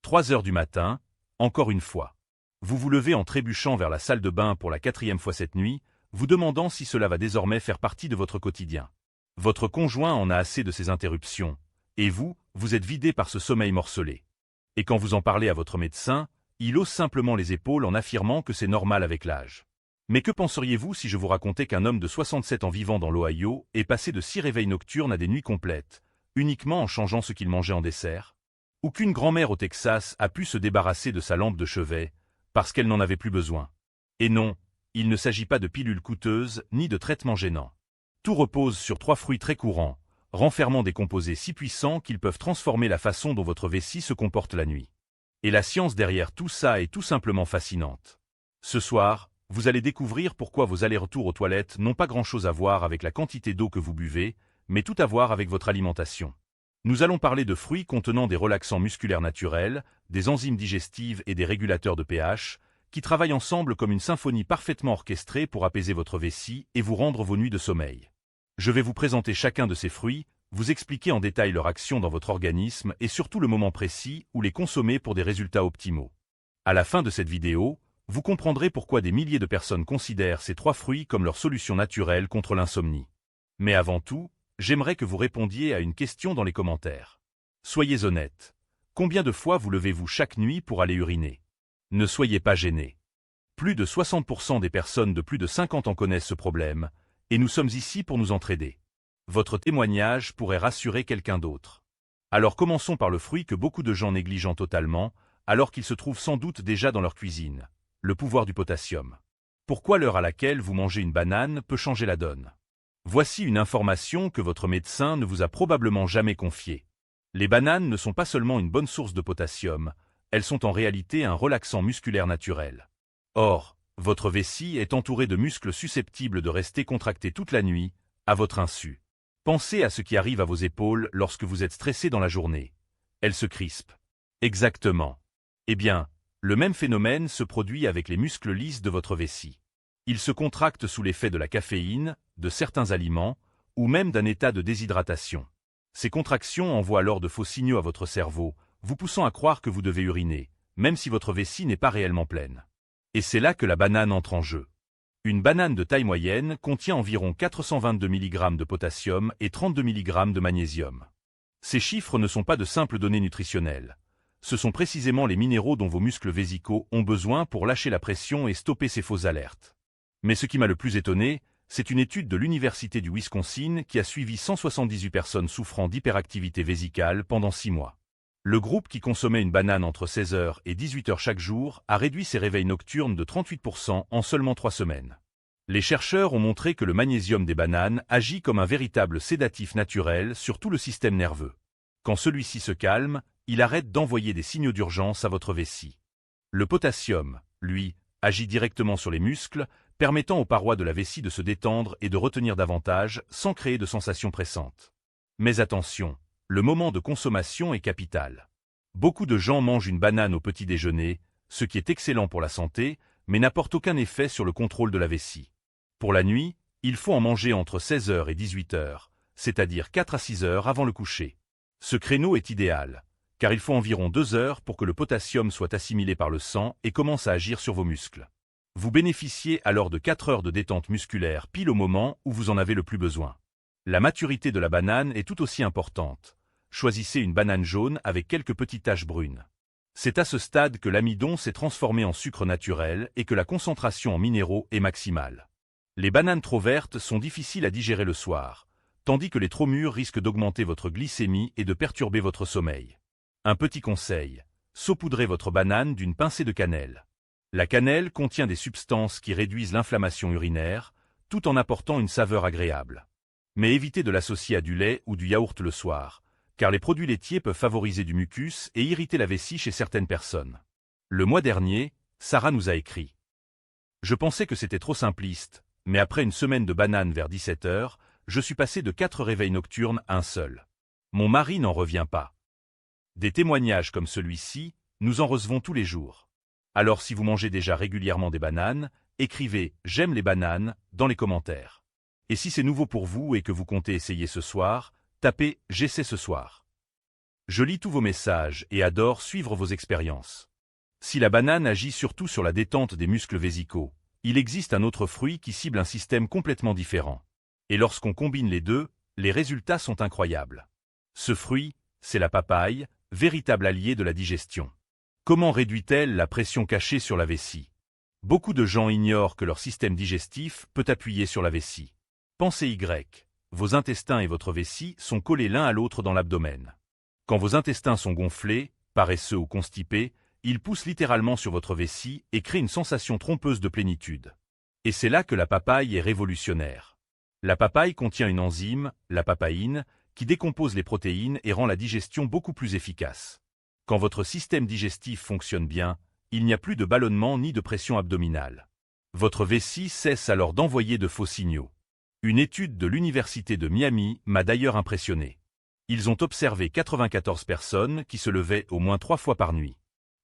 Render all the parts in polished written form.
3 heures du matin, encore une fois. Vous vous levez en trébuchant vers la salle de bain pour la 4e fois cette nuit, vous demandant si cela va désormais faire partie de votre quotidien. Votre conjoint en a assez de ces interruptions, et vous êtes vidé par ce sommeil morcelé. Et quand vous en parlez à votre médecin, il hausse simplement les épaules en affirmant que c'est normal avec l'âge. Mais que penseriez-vous si je vous racontais qu'un homme de 67 ans vivant dans l'Ohio est passé de 6 réveils nocturnes à des nuits complètes, uniquement en changeant ce qu'il mangeait en dessert? Ou qu'une grand-mère au Texas a pu se débarrasser de sa lampe de chevet, parce qu'elle n'en avait plus besoin? Et non, il ne s'agit pas de pilules coûteuses ni de traitements gênants. Tout repose sur 3 fruits très courants, renfermant des composés si puissants qu'ils peuvent transformer la façon dont votre vessie se comporte la nuit. Et la science derrière tout ça est tout simplement fascinante. Ce soir, vous allez découvrir pourquoi vos allers-retours aux toilettes n'ont pas grand-chose à voir avec la quantité d'eau que vous buvez, mais tout à voir avec votre alimentation. Nous allons parler de fruits contenant des relaxants musculaires naturels, des enzymes digestives et des régulateurs de pH, qui travaillent ensemble comme une symphonie parfaitement orchestrée pour apaiser votre vessie et vous rendre vos nuits de sommeil. Je vais vous présenter chacun de ces fruits, vous expliquer en détail leur action dans votre organisme et surtout le moment précis où les consommer pour des résultats optimaux. À la fin de cette vidéo, vous comprendrez pourquoi des milliers de personnes considèrent ces 3 fruits comme leur solution naturelle contre l'insomnie. Mais avant tout, j'aimerais que vous répondiez à une question dans les commentaires. Soyez honnête. Combien de fois vous levez-vous chaque nuit pour aller uriner? Ne soyez pas gênés. Plus de 60% des personnes de plus de 50 ans connaissent ce problème, et nous sommes ici pour nous entraider. Votre témoignage pourrait rassurer quelqu'un d'autre. Alors commençons par le fruit que beaucoup de gens négligent totalement, alors qu'il se trouve sans doute déjà dans leur cuisine. Le pouvoir du potassium. Pourquoi l'heure à laquelle vous mangez une banane peut changer la donne? Voici une information que votre médecin ne vous a probablement jamais confiée. Les bananes ne sont pas seulement une bonne source de potassium, elles sont en réalité un relaxant musculaire naturel. Or, votre vessie est entourée de muscles susceptibles de rester contractés toute la nuit, à votre insu. Pensez à ce qui arrive à vos épaules lorsque vous êtes stressé dans la journée. Elles se crispent. Exactement. Eh bien, le même phénomène se produit avec les muscles lisses de votre vessie. Ils se contractent sous l'effet de la caféine, de certains aliments, ou même d'un état de déshydratation. Ces contractions envoient alors de faux signaux à votre cerveau, vous poussant à croire que vous devez uriner, même si votre vessie n'est pas réellement pleine. Et c'est là que la banane entre en jeu. Une banane de taille moyenne contient environ 422 mg de potassium et 32 mg de magnésium. Ces chiffres ne sont pas de simples données nutritionnelles. Ce sont précisément les minéraux dont vos muscles vésicaux ont besoin pour lâcher la pression et stopper ces fausses alertes. Mais ce qui m'a le plus étonné, c'est une étude de l'Université du Wisconsin qui a suivi 178 personnes souffrant d'hyperactivité vésicale pendant 6 mois. Le groupe qui consommait une banane entre 16 h et 18 h chaque jour a réduit ses réveils nocturnes de 38% en seulement 3 semaines. Les chercheurs ont montré que le magnésium des bananes agit comme un véritable sédatif naturel sur tout le système nerveux. Quand celui-ci se calme, il arrête d'envoyer des signaux d'urgence à votre vessie. Le potassium, lui, agit directement sur les muscles, permettant aux parois de la vessie de se détendre et de retenir davantage sans créer de sensations pressantes. Mais attention, le moment de consommation est capital. Beaucoup de gens mangent une banane au petit déjeuner, ce qui est excellent pour la santé, mais n'apporte aucun effet sur le contrôle de la vessie. Pour la nuit, il faut en manger entre 16 h et 18 h, c'est-à-dire 4 à 6 heures avant le coucher. Ce créneau est idéal, car il faut environ 2 heures pour que le potassium soit assimilé par le sang et commence à agir sur vos muscles. Vous bénéficiez alors de 4 heures de détente musculaire pile au moment où vous en avez le plus besoin. La maturité de la banane est tout aussi importante. Choisissez une banane jaune avec quelques petites taches brunes. C'est à ce stade que l'amidon s'est transformé en sucre naturel et que la concentration en minéraux est maximale. Les bananes trop vertes sont difficiles à digérer le soir, tandis que les trop mûres risquent d'augmenter votre glycémie et de perturber votre sommeil. Un petit conseil, saupoudrez votre banane d'une pincée de cannelle. La cannelle contient des substances qui réduisent l'inflammation urinaire, tout en apportant une saveur agréable. Mais évitez de l'associer à du lait ou du yaourt le soir, car les produits laitiers peuvent favoriser du mucus et irriter la vessie chez certaines personnes. Le mois dernier, Sarah nous a écrit. Je pensais que c'était trop simpliste, mais après une semaine de bananes vers 17 h, je suis passé de 4 réveils nocturnes à un seul. Mon mari n'en revient pas. Des témoignages comme celui-ci, nous en recevons tous les jours. Alors si vous mangez déjà régulièrement des bananes, écrivez « J'aime les bananes » dans les commentaires. Et si c'est nouveau pour vous et que vous comptez essayer ce soir, tapez « J'essaie ce soir ». Je lis tous vos messages et adore suivre vos expériences. Si la banane agit surtout sur la détente des muscles vésicaux, il existe un autre fruit qui cible un système complètement différent. Et lorsqu'on combine les deux, les résultats sont incroyables. Ce fruit, c'est la papaye, véritable allié de la digestion. Comment réduit-elle la pression cachée sur la vessie? Beaucoup de gens ignorent que leur système digestif peut appuyer sur la vessie. Pensez Y. Vos intestins et votre vessie sont collés l'un à l'autre dans l'abdomen. Quand vos intestins sont gonflés, paresseux ou constipés, ils poussent littéralement sur votre vessie et créent une sensation trompeuse de plénitude. Et c'est là que la papaye est révolutionnaire. La papaye contient une enzyme, la papaïne, qui décompose les protéines et rend la digestion beaucoup plus efficace. Quand votre système digestif fonctionne bien, il n'y a plus de ballonnement ni de pression abdominale. Votre vessie cesse alors d'envoyer de faux signaux. Une étude de l'Université de Miami m'a d'ailleurs impressionné. Ils ont observé 94 personnes qui se levaient au moins 3 fois par nuit.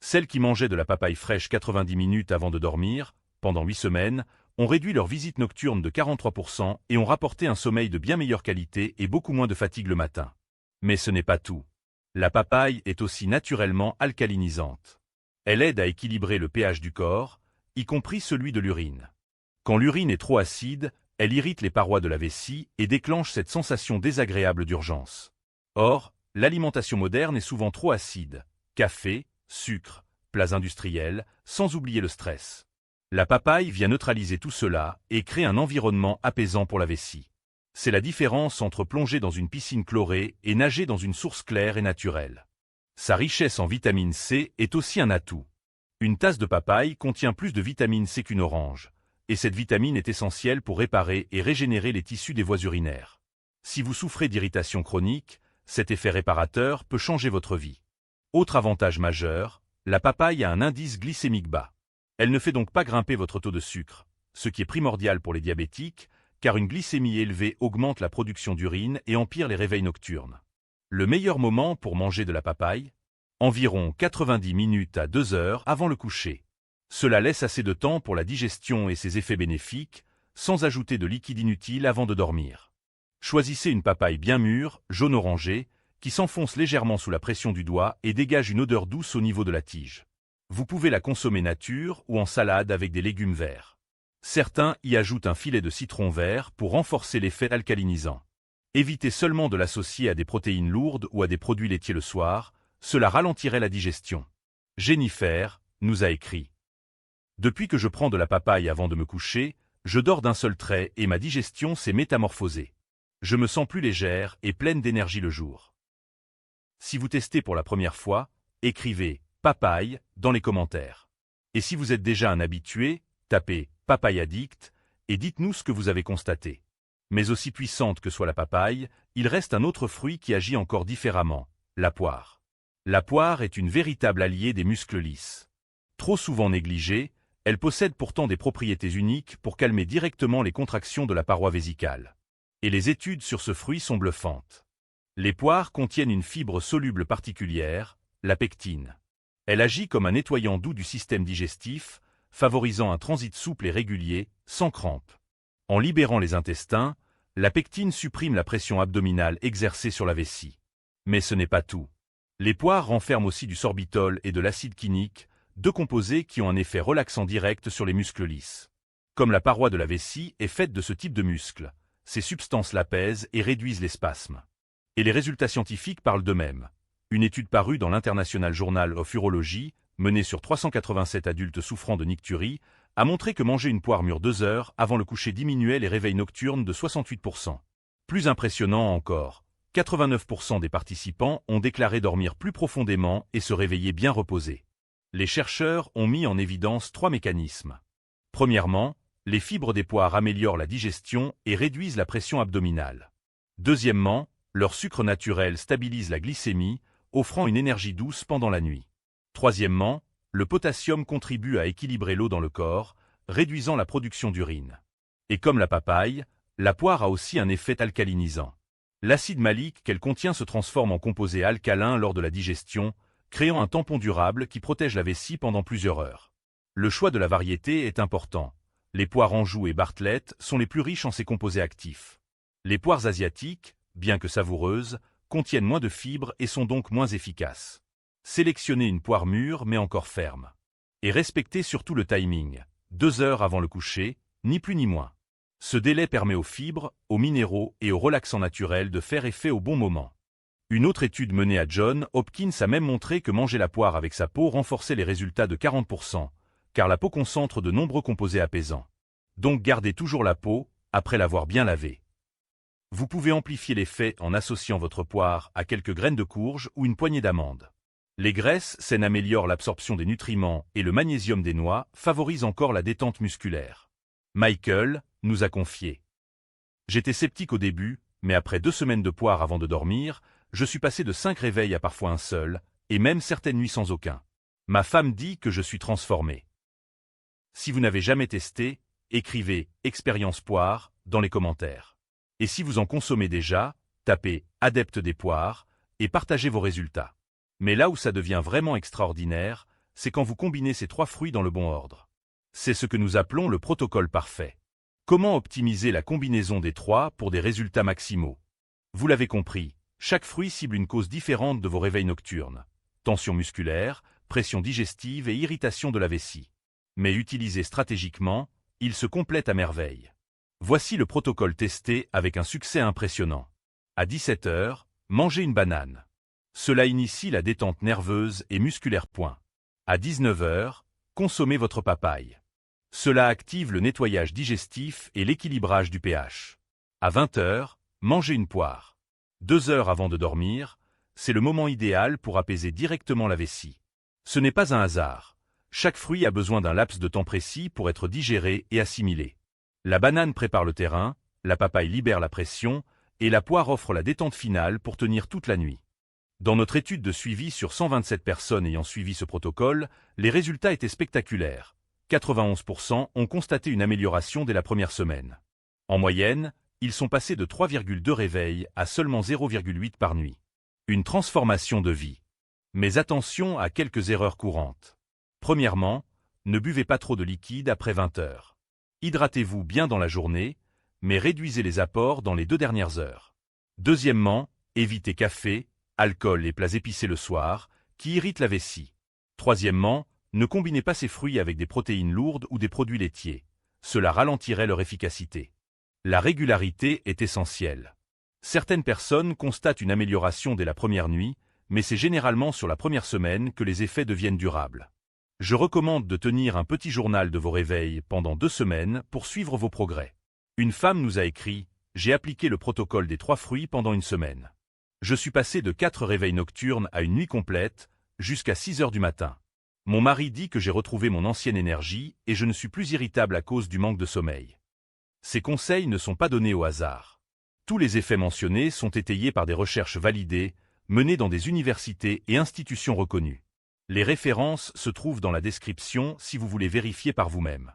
Celles qui mangeaient de la papaye fraîche 90 minutes avant de dormir, pendant 8 semaines, ont réduit leur visite nocturne de 43% et ont rapporté un sommeil de bien meilleure qualité et beaucoup moins de fatigue le matin. Mais ce n'est pas tout. La papaye est aussi naturellement alcalinisante. Elle aide à équilibrer le pH du corps, y compris celui de l'urine. Quand l'urine est trop acide, elle irrite les parois de la vessie et déclenche cette sensation désagréable d'urgence. Or, l'alimentation moderne est souvent trop acide. Café, sucre, plats industriels, sans oublier le stress. La papaye vient neutraliser tout cela et crée un environnement apaisant pour la vessie. C'est la différence entre plonger dans une piscine chlorée et nager dans une source claire et naturelle. Sa richesse en vitamine C est aussi un atout. Une tasse de papaye contient plus de vitamine C qu'une orange, et cette vitamine est essentielle pour réparer et régénérer les tissus des voies urinaires. Si vous souffrez d'irritation chronique, cet effet réparateur peut changer votre vie. Autre avantage majeur, la papaye a un indice glycémique bas. Elle ne fait donc pas grimper votre taux de sucre, ce qui est primordial pour les diabétiques, car une glycémie élevée augmente la production d'urine et empire les réveils nocturnes. Le meilleur moment pour manger de la papaye? Environ 90 minutes à 2 heures avant le coucher. Cela laisse assez de temps pour la digestion et ses effets bénéfiques, sans ajouter de liquide inutile avant de dormir. Choisissez une papaye bien mûre, jaune-orangé, qui s'enfonce légèrement sous la pression du doigt et dégage une odeur douce au niveau de la tige. Vous pouvez la consommer nature ou en salade avec des légumes verts. Certains y ajoutent un filet de citron vert pour renforcer l'effet alcalinisant. Évitez seulement de l'associer à des protéines lourdes ou à des produits laitiers le soir, cela ralentirait la digestion. Jennifer nous a écrit. Depuis que je prends de la papaye avant de me coucher, je dors d'un seul trait et ma digestion s'est métamorphosée. Je me sens plus légère et pleine d'énergie le jour. Si vous testez pour la première fois, écrivez « papaye » dans les commentaires. Et si vous êtes déjà un habitué, tapez « papaye addict » et dites-nous ce que vous avez constaté. Mais aussi puissante que soit la papaye, il reste un autre fruit qui agit encore différemment, la poire. La poire est une véritable alliée des muscles lisses. Trop souvent négligée, elle possède pourtant des propriétés uniques pour calmer directement les contractions de la paroi vésicale. Et les études sur ce fruit sont bluffantes. Les poires contiennent une fibre soluble particulière, la pectine. Elle agit comme un nettoyant doux du système digestif, favorisant un transit souple et régulier, sans crampes. En libérant les intestins, la pectine supprime la pression abdominale exercée sur la vessie. Mais ce n'est pas tout. Les poires renferment aussi du sorbitol et de l'acide quinique, deux composés qui ont un effet relaxant direct sur les muscles lisses. Comme la paroi de la vessie est faite de ce type de muscles, ces substances l'apaisent et réduisent les spasmes. Et les résultats scientifiques parlent d'eux-mêmes. Une étude parue dans l'International Journal of Urology, menée sur 387 adultes souffrant de nicturie, a montré que manger une poire mûre 2 heures avant le coucher diminuait les réveils nocturnes de 68%. Plus impressionnant encore, 89% des participants ont déclaré dormir plus profondément et se réveiller bien reposés. Les chercheurs ont mis en évidence 3 mécanismes. Premièrement, les fibres des poires améliorent la digestion et réduisent la pression abdominale. Deuxièmement, leur sucre naturel stabilise la glycémie, offrant une énergie douce pendant la nuit. Troisièmement, le potassium contribue à équilibrer l'eau dans le corps, réduisant la production d'urine. Et comme la papaye, la poire a aussi un effet alcalinisant. L'acide malique qu'elle contient se transforme en composé alcalin lors de la digestion, créant un tampon durable qui protège la vessie pendant plusieurs heures. Le choix de la variété est important. Les poires Anjou et Bartlett sont les plus riches en ces composés actifs. Les poires asiatiques, bien que savoureuses, contiennent moins de fibres et sont donc moins efficaces. Sélectionnez une poire mûre mais encore ferme. Et respectez surtout le timing, 2 heures avant le coucher, ni plus ni moins. Ce délai permet aux fibres, aux minéraux et aux relaxants naturels de faire effet au bon moment. Une autre étude menée à Johns Hopkins a même montré que manger la poire avec sa peau renforçait les résultats de 40%, car la peau concentre de nombreux composés apaisants. Donc gardez toujours la peau, après l'avoir bien lavée. Vous pouvez amplifier l'effet en associant votre poire à quelques graines de courge ou une poignée d'amandes. Les graisses saines améliorent l'absorption des nutriments et le magnésium des noix favorise encore la détente musculaire. Michael nous a confié. J'étais sceptique au début, mais après 2 semaines de poire avant de dormir, je suis passé de 5 réveils à parfois un seul, et même certaines nuits sans aucun. Ma femme dit que je suis transformé. Si vous n'avez jamais testé, écrivez « expérience poire » dans les commentaires. Et si vous en consommez déjà, tapez « adepte des poires » et partagez vos résultats. Mais là où ça devient vraiment extraordinaire, c'est quand vous combinez ces 3 fruits dans le bon ordre. C'est ce que nous appelons le protocole parfait. Comment optimiser la combinaison des 3 pour des résultats maximaux? Vous l'avez compris, chaque fruit cible une cause différente de vos réveils nocturnes. Tension musculaire, pression digestive et irritation de la vessie. Mais utilisé stratégiquement, ils se complètent à merveille. Voici le protocole testé avec un succès impressionnant. À 17 h, mangez une banane. Cela initie la détente nerveuse et musculaire. À 19 h, consommez votre papaye. Cela active le nettoyage digestif et l'équilibrage du pH. À 20 h, mangez une poire. 2 heures avant de dormir, c'est le moment idéal pour apaiser directement la vessie. Ce n'est pas un hasard. Chaque fruit a besoin d'un laps de temps précis pour être digéré et assimilé. La banane prépare le terrain, la papaye libère la pression, et la poire offre la détente finale pour tenir toute la nuit. Dans notre étude de suivi sur 127 personnes ayant suivi ce protocole, les résultats étaient spectaculaires. 91% ont constaté une amélioration dès la première semaine. En moyenne, ils sont passés de 3,2 réveils à seulement 0,8 par nuit. Une transformation de vie. Mais attention à quelques erreurs courantes. Premièrement, ne buvez pas trop de liquide après 20 heures. Hydratez-vous bien dans la journée, mais réduisez les apports dans les 2 dernières heures. Deuxièmement, évitez café, alcool et plats épicés le soir, qui irritent la vessie. Troisièmement, ne combinez pas ces fruits avec des protéines lourdes ou des produits laitiers. Cela ralentirait leur efficacité. La régularité est essentielle. Certaines personnes constatent une amélioration dès la première nuit, mais c'est généralement sur la première semaine que les effets deviennent durables. Je recommande de tenir un petit journal de vos réveils pendant 2 semaines pour suivre vos progrès. Une femme nous a écrit « J'ai appliqué le protocole des 3 fruits pendant une semaine. Je suis passé de 4 réveils nocturnes à une nuit complète, jusqu'à 6 heures du matin. Mon mari dit que j'ai retrouvé mon ancienne énergie et je ne suis plus irritable à cause du manque de sommeil. » Ces conseils ne sont pas donnés au hasard. Tous les effets mentionnés sont étayés par des recherches validées, menées dans des universités et institutions reconnues. Les références se trouvent dans la description si vous voulez vérifier par vous-même.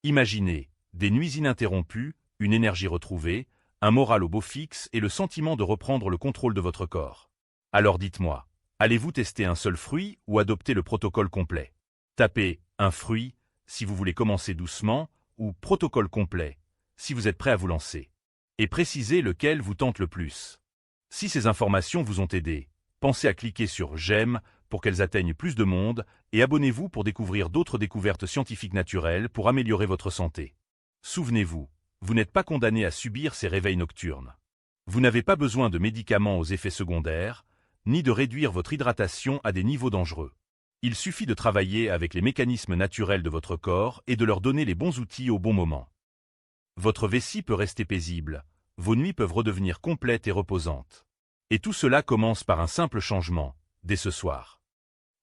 Imaginez des nuits ininterrompues, une énergie retrouvée, un moral au beau fixe et le sentiment de reprendre le contrôle de votre corps. Alors dites-moi, allez-vous tester un seul fruit ou adopter le protocole complet? Tapez « un fruit » si vous voulez commencer doucement ou « protocole complet » si vous êtes prêt à vous lancer. Et précisez lequel vous tente le plus. Si ces informations vous ont aidé, pensez à cliquer sur « j'aime » pour qu'elles atteignent plus de monde et abonnez-vous pour découvrir d'autres découvertes scientifiques naturelles pour améliorer votre santé. Souvenez-vous, vous n'êtes pas condamné à subir ces réveils nocturnes. Vous n'avez pas besoin de médicaments aux effets secondaires, ni de réduire votre hydratation à des niveaux dangereux. Il suffit de travailler avec les mécanismes naturels de votre corps et de leur donner les bons outils au bon moment. Votre vessie peut rester paisible, vos nuits peuvent redevenir complètes et reposantes. Et tout cela commence par un simple changement, dès ce soir.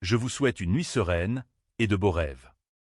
Je vous souhaite une nuit sereine et de beaux rêves.